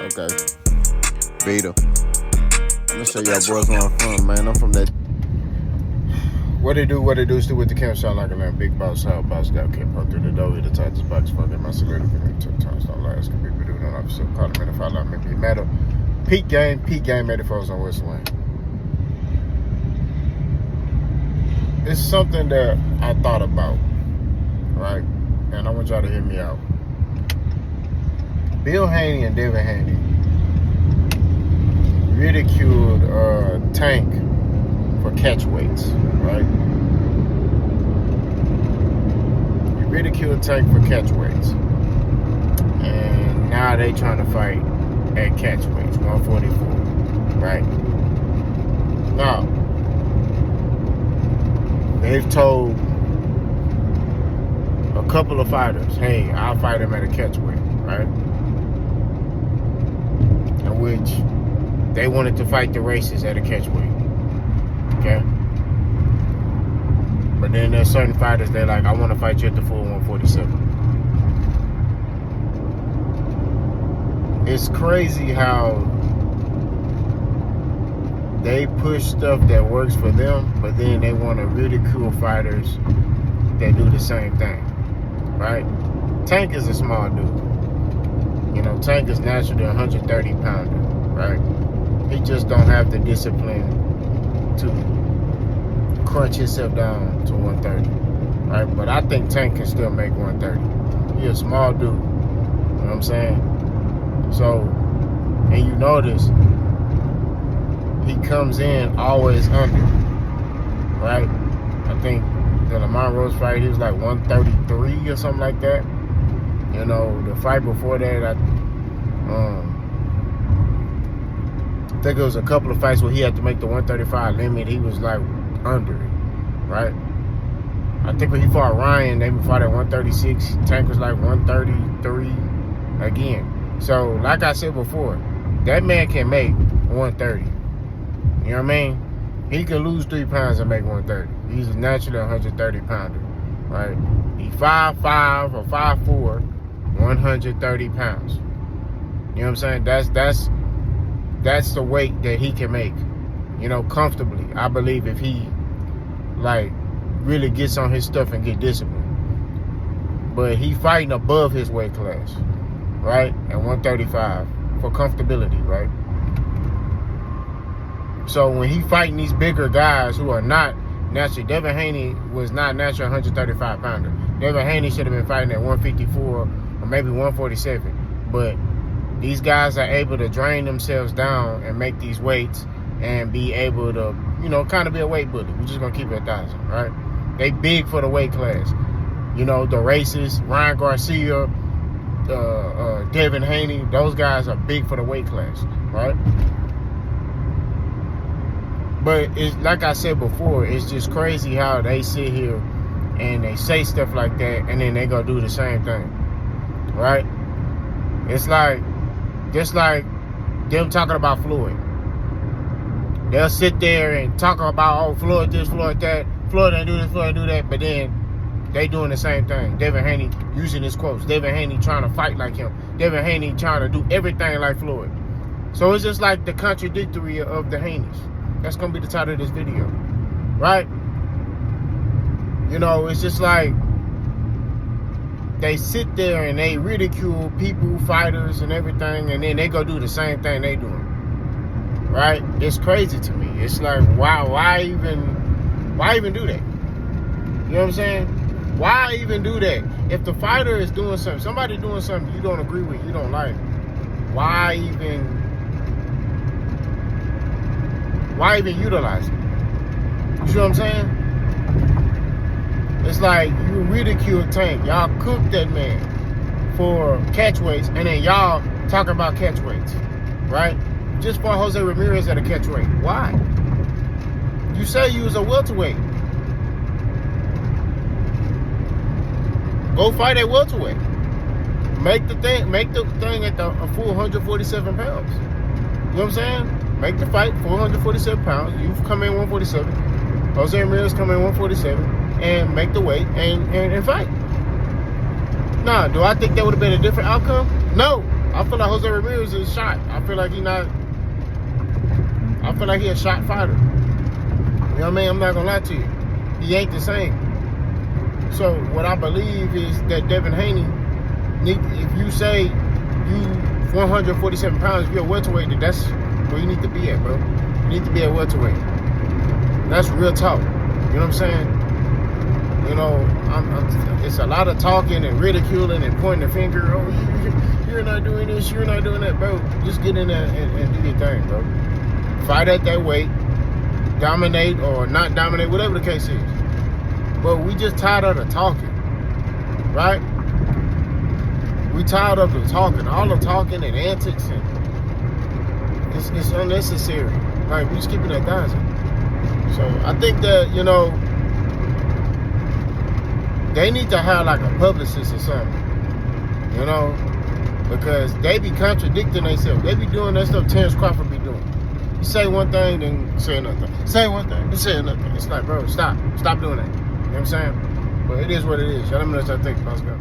Okay. Beta. I'm gonna show y'all boys where I'm from, man. I'm from that. What it do, still with the camp sound like a man. Big boss, how boss got kept up through the door. Hit the tightest box, fucking my cigarette. Two times, don't lie. It's gonna be doing an officer. Call him in if I like me. Be matter. Peak game, 84s on West Wing. It's something that I thought about, right? And I want y'all to hear me out. Bill Haney and Devin Haney ridiculed Tank for catch weights, right? You ridiculed Tank for catch weights. And now they trying to fight at catch weights, 144, right? Now, they've told a couple of fighters, hey, I'll fight him at a catch weight, right? In which they wanted to fight the races at a catch weight. Okay? But then there's certain fighters they're like, I want to fight you at the full 147. It's crazy how they push stuff that works for them, but then they want to ridicule fighters that do the same thing. Right? Tank is a small dude. You know, Tank is naturally a 130 pounder, right? He just don't have the discipline to crunch himself down to 130, right? But I think Tank can still make 130. He's a small dude, you know what I'm saying? So, and you notice, he comes in always under, right? I think the Lamont Rose fight, he was like 133 or something like that. You know, the fight before that, I think it was a couple of fights where he had to make the 135 limit. He was like under it, right? I think when he fought Ryan, they fought at 136. Tank was like 133 again. So, like I said before, that man can make 130. You know what I mean? He can lose 3 pounds and make 130. He's naturally a 130 pounder, right? He's 5'5" or 5'4", 130 pounds. You know what I'm saying? That's the weight that he can make, you know, comfortably. I believe if he, like, really gets on his stuff and get disciplined. But he fighting above his weight class, right? At 135 for comfortability, right? So when he fighting these bigger guys who are not naturally, Devin Haney was not naturally 135 pounder. Devin Haney should have been fighting at 154 or maybe 147. But these guys are able to drain themselves down and make these weights and be able to, you know, kind of be a weight bully. We're just going to keep it 1,000, right? They big for the weight class. You know, the races, Ryan Garcia, Devin Haney, those guys are big for the weight class, right? But it's like I said before, it's just crazy how they sit here and they say stuff like that and then they go do the same thing, right? It's like, just like them talking about Floyd. They'll sit there and talk about, oh, Floyd this, Floyd that, Floyd didn't do this, Floyd didn't do that, but then they doing the same thing. Devin Haney using his quotes. Devin Haney trying to fight like him. Devin Haney trying to do everything like Floyd. So it's just like the contradictory of the Haneys. That's going to be the title of this video, right? You know, it's just like they sit there and they ridicule people, fighters, and everything, and then they go do the same thing they doing, right? It's crazy to me. It's like, why even do that? You know what I'm saying? Why even do that? If the fighter is doing something, somebody doing something you don't agree with, you don't like, why even utilize it? You see what I'm saying? It's like you ridicule Tank. Y'all cooked that man for catch weights, and then y'all talking about catch weights, right? Just for Jose Ramirez at a catch weight. Why? You say you was a welterweight. Go fight at welterweight. Make the thing at the full 147 pounds. You know what I'm saying? Make the fight 447 pounds. You come in 147. Jose Ramirez come in 147 and make the weight and fight. Nah, do I think that would have been a different outcome? No, I feel like Jose Ramirez is shot. I feel like he a shot fighter. You know what I mean? I'm not gonna lie to you. He ain't the same. So what I believe is that Devin Haney, if you say you 147 pounds, if you're a welterweight, then that's where you need to be at, bro. You need to be at welterweight. That's real talk. You know what I'm saying? You know, it's a lot of talking and ridiculing and pointing the finger. Oh, you're not doing this, you're not doing that, bro. Just get in there and do your thing, bro. Fight at that weight, dominate or not dominate, whatever the case is. But we just tired of the talking, right? We tired of the talking, all the talking and antics, and it's unnecessary. Like, we just keep it at 1,000. So I think that, you know, they need to hire like a publicist or something, you know, because they be contradicting themselves. They be doing that stuff Terrence Crawford be doing. You say one thing, then say another. Say one thing, then say another. It's like, bro, stop doing that. You know what I'm saying? But it is what it is. Y'all let me know what y'all think. Let's go.